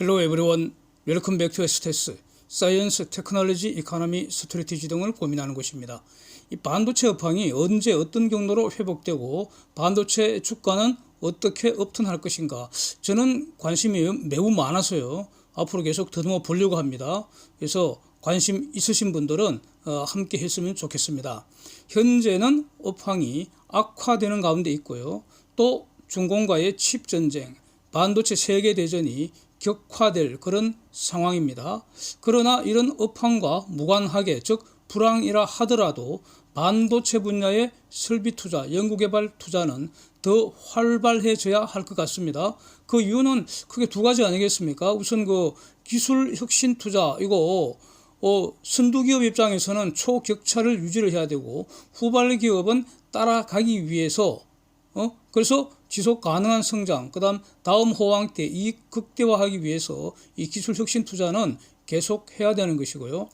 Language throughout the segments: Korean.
Hello everyone. Welcome back to STS. 사이언스, 테크놀로지, 이코노미, 스트래티지 등을 고민하는 곳입니다. 이 반도체 업황이 언제 어떤 경로로 회복되고 반도체 주가는 어떻게 업턴할 것인가, 저는 관심이 매우 많아서요. 앞으로 계속 더듬어 보려고 합니다. 그래서 관심 있으신 분들은 함께 했으면 좋겠습니다. 현재는 업황이 악화되는 가운데 있고요. 또 중공과의 칩 전쟁, 반도체 세계 대전이 격화될 그런 상황입니다. 그러나 이런 업황과 무관하게, 즉 불황이라 하더라도 반도체 분야의 설비 투자, 연구개발 투자는 더 활발해져야 할 것 같습니다. 그 이유는 크게 두 가지 아니겠습니까? 우선 그 기술 혁신 투자, 이거 선두기업 입장에서는 초격차를 유지를 해야 되고, 후발 기업은 따라가기 위해서 그래서 지속 가능한 성장, 다음 호황 때 이익 극대화하기 위해서 이 기술 혁신 투자는 계속 해야 되는 것이고요.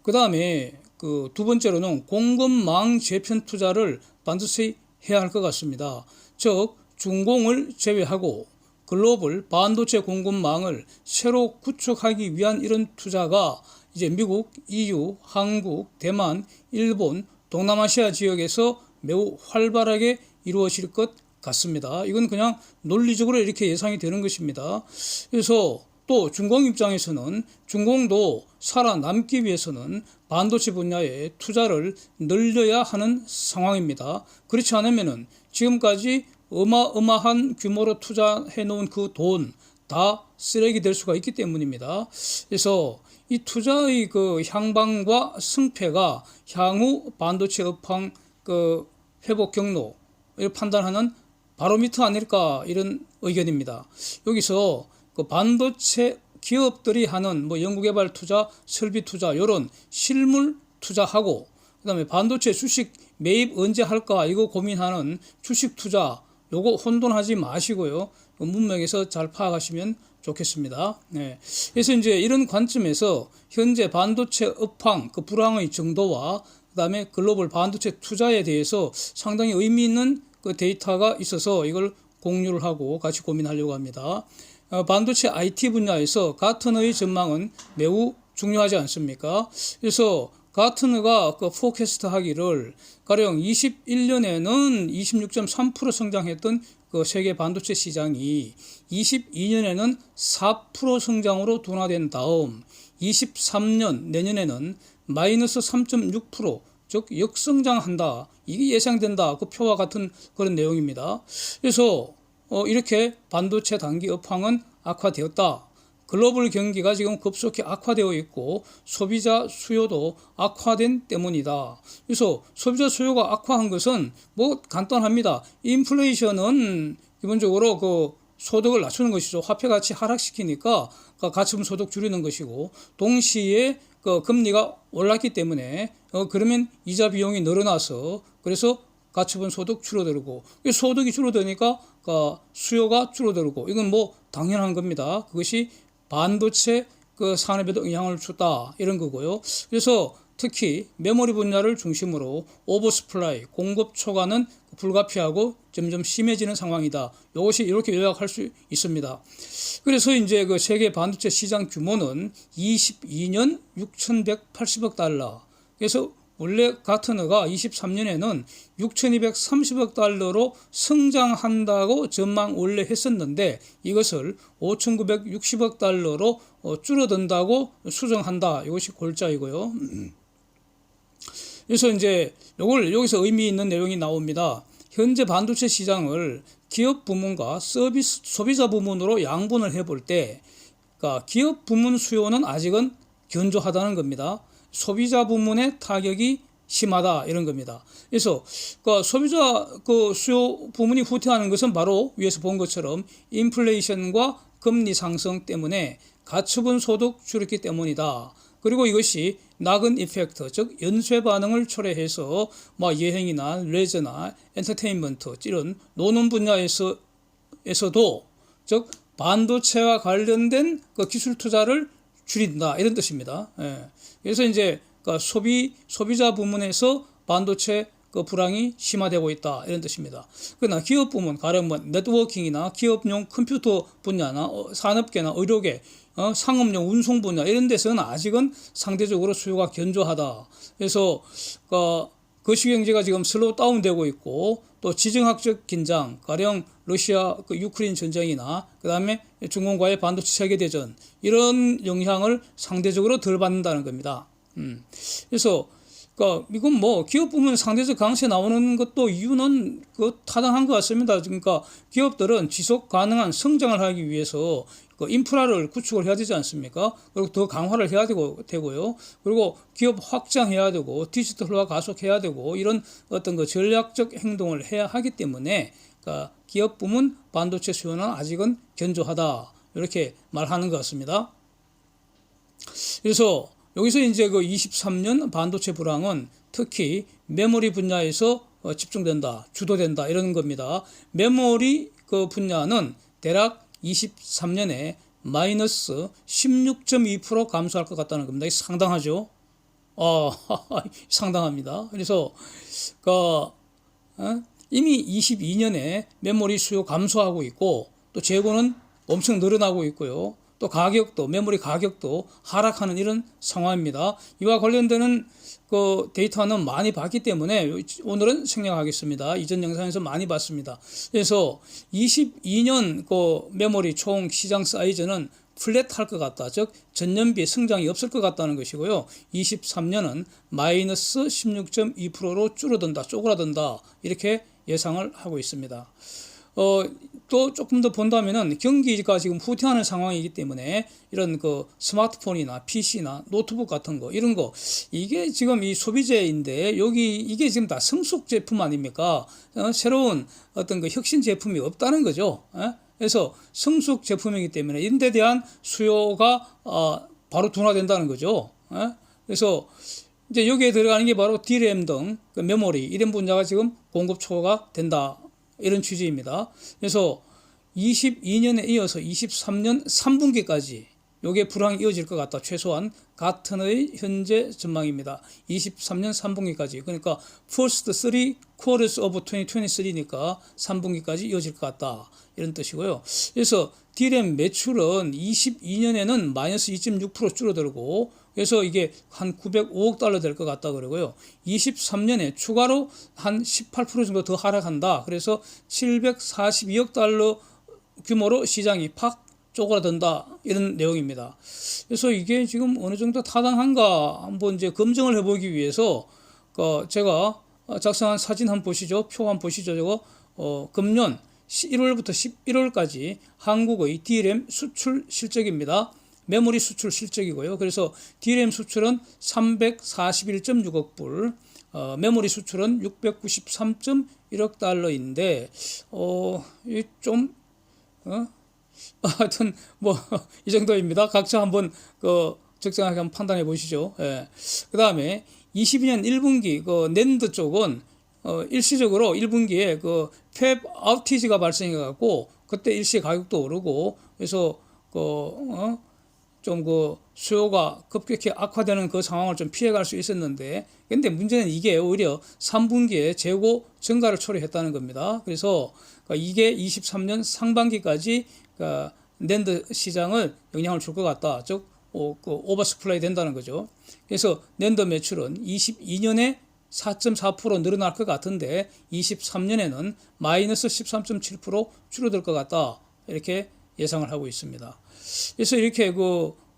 그 다음에 그 두 번째로는 공급망 재편 투자를 반드시 해야 할 것 같습니다. 즉 중공을 제외하고 글로벌 반도체 공급망을 새로 구축하기 위한 이런 투자가 이제 미국, EU, 한국, 대만, 일본, 동남아시아 지역에서 매우 활발하게 이루어질 것 같습니다. 이건 그냥 논리적으로 이렇게 예상이 되는 것입니다. 그래서 또 중공 입장에서는 중공도 살아남기 위해서는 반도체 분야에 투자를 늘려야 하는 상황입니다. 그렇지 않으면은 지금까지 어마어마한 규모로 투자해 놓은 그 돈 다 쓰레기 될 수가 있기 때문입니다. 그래서 이 투자의 그 향방과 승패가 향후 반도체 업황 그 회복 경로를 판단하는 바로미터 아닐까, 이런 의견입니다. 여기서 그 반도체 기업들이 하는 연구개발 투자, 설비 투자, 이런 실물 투자하고, 그다음에 반도체 주식 매입 언제 할까 이거 고민하는 주식 투자, 요거 혼돈하지 마시고요. 문맥에서 잘 파악하시면 좋겠습니다. 네. 그래서 이제 이런 관점에서 현재 반도체 업황, 그 불황의 정도와 그다음에 글로벌 반도체 투자에 대해서 상당히 의미 있는 그 데이터가 있어서 이걸 공유를 하고 같이 고민하려고 합니다. 반도체 IT 분야에서 가트너의 전망은 매우 중요하지 않습니까? 그래서 가트너가 그 포캐스트 하기를 가령 21년에는 26.3% 성장했던 그 세계 반도체 시장이 22년에는 4% 성장으로 둔화된 다음 23년 내년에는 마이너스 3.6%, 즉 역성장한다, 이게 예상된다, 그 표와 같은 그런 내용입니다. 그래서 이렇게 반도체 단기 업황은 악화되었다. 글로벌 경기가 지금 급속히 악화되어 있고 소비자 수요도 악화된 때문이다. 그래서 소비자 수요가 악화한 것은 간단합니다. 인플레이션은 기본적으로 그 소득을 낮추는 것이죠. 화폐 가치 하락시키니까 가처분 소득 줄이는 것이고, 동시에 그 금리가 올랐기 때문에 그러면 이자 비용이 늘어나서 그래서 가처분 소득 줄어들고, 소득이 줄어드니까 수요가 줄어들고, 이건 당연한 겁니다. 그것이 반도체 그 산업에도 영향을 줬다, 이런 거고요. 그래서 특히 메모리 분야를 중심으로 오버스플라이, 공급 초과는 불가피하고 점점 심해지는 상황이다. 이것이 이렇게 요약할 수 있습니다. 그래서 이제 그 세계 반도체 시장 규모는 22년 6,180억 달러. 그래서 원래 가트너가 23년에는 6,230억 달러로 성장한다고 전망 원래 했었는데 이것을 5,960억 달러로 줄어든다고 수정한다. 이것이 골자이고요. 그래서 이제 요걸 여기서 의미 있는 내용이 나옵니다. 현재 반도체 시장을 기업 부문과 서비스 소비자 부문으로 양분을 해볼 때, 그러니까 기업 부문 수요는 아직은 견조하다는 겁니다. 소비자 부문의 타격이 심하다, 이런 겁니다. 그래서 소비자 수요 부문이 후퇴하는 것은 바로 위에서 본 것처럼 인플레이션과 금리 상승 때문에 가처분 소득 줄였기 때문이다. 그리고 이것이 낙은 이펙트, 즉 연쇄 반응을 초래해서 여행이나 레저나 엔터테인먼트 이런 노는 분야에서도, 즉 반도체와 관련된 그 기술 투자를 줄인다, 이런 뜻입니다. 예. 그래서 이제 소비자 부문에서 반도체 그 불황이 심화되고 있다 이런 뜻입니다. 그러나 기업 부문 가령 뭐 네트워킹이나 기업용 컴퓨터 분야나 산업계나 의료계, 상업용 운송 분야 이런 데서는 아직은 상대적으로 수요가 견조하다. 그래서 거시경제가 지금 슬로우 다운되고 있고 또 지정학적 긴장, 가령 러시아 유크레인 전쟁이나 그다음에 중국과의 반도체 세계 대전 이런 영향을 상대적으로 덜 받는다는 겁니다. 그래서 이건 뭐 기업 부문 상대적 강세 나오는 것도 이유는 타당한 것 같습니다. 그러니까 기업들은 지속 가능한 성장을 하기 위해서 인프라를 구축을 해야 되지 않습니까? 그리고 더 강화를 해야 되고요. 그리고 기업 확장해야 되고 디지털화 가속해야 되고 이런 어떤 전략적 행동을 해야 하기 때문에 기업 부문 반도체 수요는 아직은 견조하다 이렇게 말하는 것 같습니다. 그래서 여기서 이제 23년 반도체 불황은 특히 메모리 분야에서 집중된다, 주도된다 이런 겁니다. 메모리 분야는 대략 23년에 마이너스 16.2% 감소할 것 같다는 겁니다. 상당하죠? 상당합니다. 그래서 이미 22년에 메모리 수요 감소하고 있고 또 재고는 엄청 늘어나고 있고요. 또 메모리 가격도 하락하는 이런 상황입니다. 이와 관련되는 데이터는 많이 봤기 때문에 오늘은 생략하겠습니다. 이전 영상에서 많이 봤습니다. 그래서 22년 메모리 총 시장 사이즈는 플랫할 것 같다. 즉 전년비에 성장이 없을 것 같다는 것이고요. 23년은 마이너스 16.2%로 줄어든다, 쪼그라든다 이렇게 예상을 하고 있습니다. 또 조금 더 본다면은 경기가 지금 후퇴하는 상황이기 때문에 이런 스마트폰이나 PC나 노트북 같은 거 이런 거 이게 지금 이 소비재인데 이게 지금 다 성숙 제품 아닙니까? 새로운 어떤 혁신 제품이 없다는 거죠. 그래서 성숙 제품이기 때문에 이런 데 대한 수요가 바로 둔화된다는 거죠. 그래서 이제 여기에 들어가는 게 바로 DRAM 등 메모리 이런 분야가 지금 공급 초과가 된다. 이런 취지입니다. 그래서 22년에 이어서 23년 3분기까지 이게 불황이 이어질 것 같다. 최소한 같은의 현재 전망입니다. 23년 3분기까지. 그러니까 first 3 quarters of 2023니까 3분기까지 이어질 것 같다. 이런 뜻이고요. 그래서 DRAM 매출은 22년에는 마이너스 2.6% 줄어들고 그래서 이게 한 905억 달러 될 것 같다 그러고요. 23년에 추가로 한 18% 정도 더 하락한다. 그래서 742억 달러 규모로 시장이 팍 쪼그라든다. 이런 내용입니다. 그래서 이게 지금 어느 정도 타당한가 한번 이제 검증을 해보기 위해서 제가 작성한 사진 한번 보시죠. 표 한번 보시죠. 저거 금년 1월부터 11월까지 한국의 DRAM 수출 실적입니다. 메모리 수출 실적이고요. 그래서 DRAM 수출은 341.6억 불, 메모리 수출은 693.1억 달러인데, 하여튼 이 정도입니다. 각자 한번 적정하게 한번 판단해 보시죠. 예. 그 다음에 22년 1분기 낸드 쪽은 일시적으로 1분기에 팹 아우티지가 발생해 갖고 그때 일시 가격도 오르고 그래서 좀 수요가 급격히 악화되는 그 상황을 좀 피해갈 수 있었는데 근데 문제는 이게 오히려 3분기에 재고 증가를 초래했다는 겁니다. 그래서 이게 23년 상반기까지 낸드 시장을 영향을 줄 것 같다. 즉 오버스플라이 된다는 거죠. 그래서 낸드 매출은 22년에 4.4% 늘어날 것 같은데 23년에는 마이너스 13.7% 줄어들 것 같다. 이렇게 예상을 하고 있습니다. 그래서 이렇게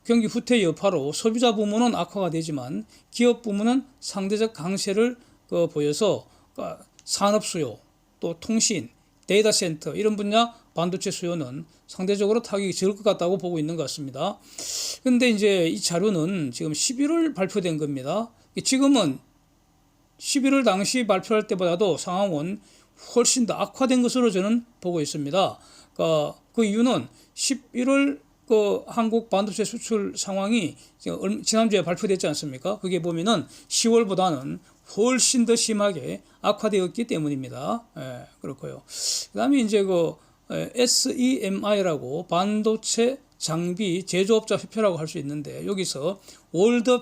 경기 후퇴 여파로 소비자 부문은 악화가 되지만 기업 부문은 상대적 강세를 보여서 산업 수요, 또 통신, 데이터 센터 이런 분야 반도체 수요는 상대적으로 타격이 적을 것 같다고 보고 있는 것 같습니다. 그런데 이제 이 자료는 지금 11월 발표된 겁니다. 지금은 11월 당시 발표할 때보다도 상황은 훨씬 더 악화된 것으로 저는 보고 있습니다. 그 이유는 11월 한국 반도체 수출 상황이 지난주에 발표됐지 않습니까? 그게 보면은 10월보다는 훨씬 더 심하게 악화되었기 때문입니다. 예, 그렇고요. 그 다음에 이제 SEMI라고 반도체 장비 제조업자 협회라고 할 수 있는데 여기서 월드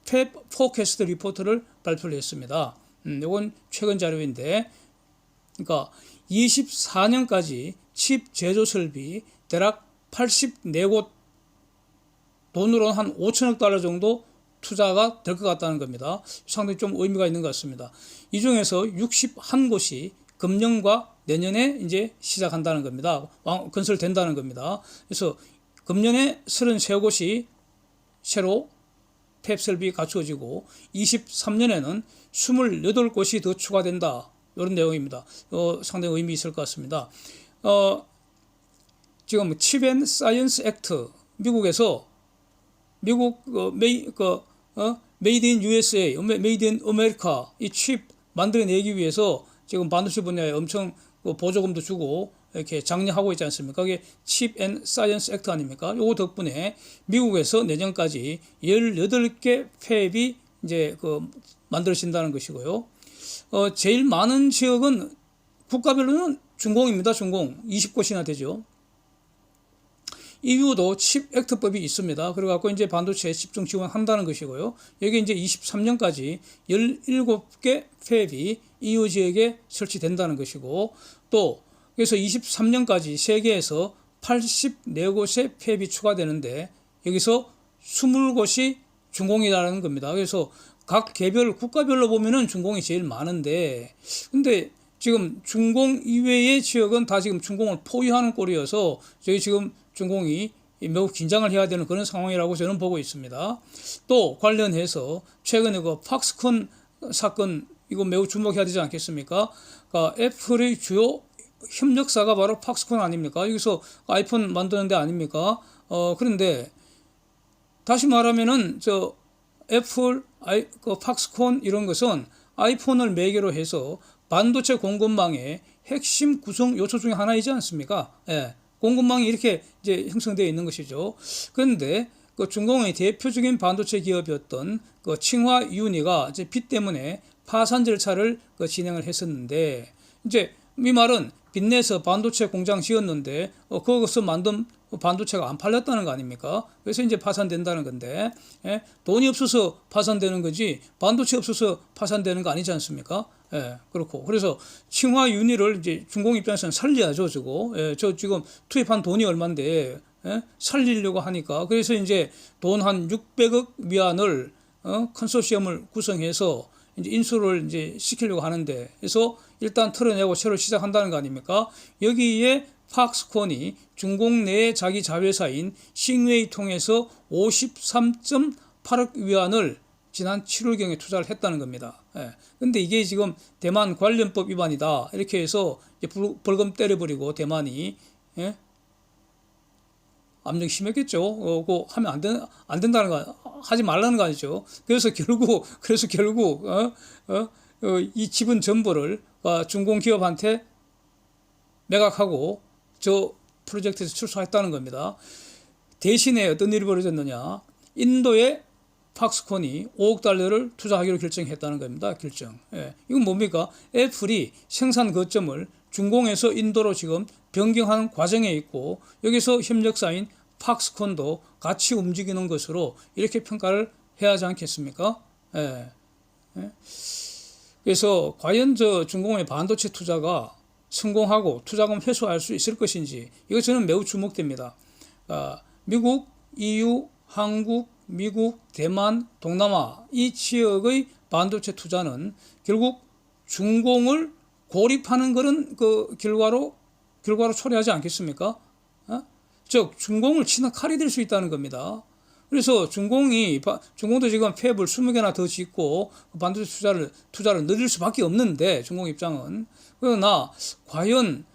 팹 포캐스트 리포트를 발표를 했습니다. 이건 최근 자료인데, 그러니까 24년까지 칩 제조 설비 대략 84곳, 돈으로 한 5천억 달러 정도 투자가 될 것 같다는 겁니다. 상당히 좀 의미가 있는 것 같습니다. 이 중에서 61곳이 금년과 내년에 이제 시작한다는 겁니다. 건설된다는 겁니다. 그래서 금년에 33곳이 새로 팹 설비 갖추어지고 23년에는 28곳이 더 추가된다. 이런 내용입니다. 상당히 의미 있을 것 같습니다. 지금 칩 앤 사이언스 액트, 미국에서 메이드 인 USA, 메이드 인 아메리카 이 칩 만들어내기 위해서 지금 반도체 분야에 엄청 보조금도 주고 이렇게 장려하고 있지 않습니까? 그게 칩 앤 사이언스 액트 아닙니까? 요거 덕분에 미국에서 내년까지 18개 팹이 이제 만들어진다는 것이고요. 제일 많은 지역은 국가별로는 준공입니다. 준공 20곳이나 되죠. EU도 칩 액트법이 있습니다. 그래갖고 이제 반도체에 집중 지원한다는 것이고요. 여기 이제 23년까지 17개 팹이 EU 지역에 설치된다는 것이고, 또 그래서 23년까지 세계에서 84곳의 팹이 추가되는데 여기서 20곳이 준공이라는 겁니다. 그래서 각 개별 국가별로 보면은 준공이 제일 많은데, 근데 지금 준공 이외의 지역은 다 지금 준공을 포위하는 꼴이어서 저희 지금 준공이 매우 긴장을 해야 되는 그런 상황이라고 저는 보고 있습니다. 또 관련해서 최근에 팍스콘 사건, 이거 매우 주목해야 되지 않겠습니까? 그러니까 애플의 주요 협력사가 바로 팍스콘 아닙니까? 여기서 아이폰 만드는 데 아닙니까? 그런데 다시 말하면은 애플, 팍스콘 이런 것은 아이폰을 매개로 해서 반도체 공급망의 핵심 구성 요소 중에 하나이지 않습니까? 예, 공급망이 이렇게 이제 형성되어 있는 것이죠. 그런데 중공의 대표적인 반도체 기업이었던 칭화 유니가 이제 빚 때문에 파산 절차를 진행을 했었는데, 이제 이 말은 빚내서 반도체 공장 지었는데 거기서 만든 반도체가 안 팔렸다는 거 아닙니까? 그래서 이제 파산된다는 건데, 예? 돈이 없어서 파산되는 거지 반도체 없어서 파산되는 거 아니지 않습니까? 예, 그렇고 그래서 칭화 유니를 이제 중공 입장에서는 살려야죠, 저거. 예, 저 지금 투입한 돈이 얼마인데, 예? 살리려고 하니까, 그래서 이제 돈 한 600억 위안을 컨소시엄을 구성해서 이제 인수를 이제 시키려고 하는데, 그래서 일단 털어내고 새로 시작한다는 거 아닙니까? 여기에 팍스콘이 중공 내의 자기 자회사인 싱웨이 통해서 53.8억 위안을 지난 7월경에 투자를 했다는 겁니다. 근데 이게 지금 대만 관련법 위반이다, 이렇게 해서 이제 벌금 때려버리고 대만이, 예? 압력이 심했겠죠. 그거 하면 안 된다는 거, 하지 말라는 거 아니죠. 그래서 결국 이 지분 전부를 중공 기업한테 매각하고 저 프로젝트에서 출소했다는 겁니다. 대신에 어떤 일이 벌어졌느냐? 인도에 팍스콘이 5억 달러를 투자하기로 결정했다는 겁니다. 결정. 예. 이건 뭡니까? 애플이 생산 거점을 중공에서 인도로 지금 변경하는 과정에 있고, 여기서 협력사인 팍스콘도 같이 움직이는 것으로 이렇게 평가를 해야 하지 않겠습니까? 예. 예. 그래서 과연 중공의 반도체 투자가 성공하고 투자금 회수할 수 있을 것인지, 이거 저는 매우 주목됩니다. 미국, EU, 한국, 미국, 대만, 동남아 이 지역의 반도체 투자는 결국 중공을 고립하는 그런 결과로 초래하지 않겠습니까? 즉 중공을 치는 칼이 될 수 있다는 겁니다. 그래서 중공도 지금 팹을 20개나 더 짓고 반도체 투자를 늘릴 수밖에 없는데, 중공 입장은. 그러나 과연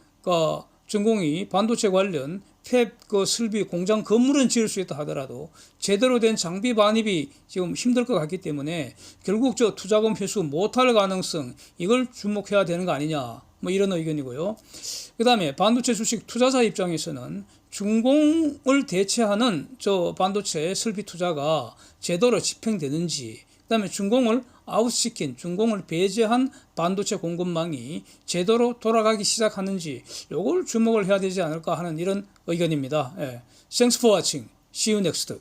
중공이 반도체 관련 팹 설비 공장 건물은 지을 수 있다 하더라도 제대로 된 장비 반입이 지금 힘들 것 같기 때문에 결국 투자금 회수 못할 가능성, 이걸 주목해야 되는 거 아니냐, 뭐 이런 의견이고요. 그 다음에 반도체 주식 투자자 입장에서는 중공을 대체하는 반도체 설비 투자가 제대로 집행되는지, 그 다음에 중공을 아웃시킨, 중공을 배제한 반도체 공급망이 제대로 돌아가기 시작하는지, 요걸 주목을 해야 되지 않을까 하는 이런 의견입니다. 예. Thanks for watching. See you next.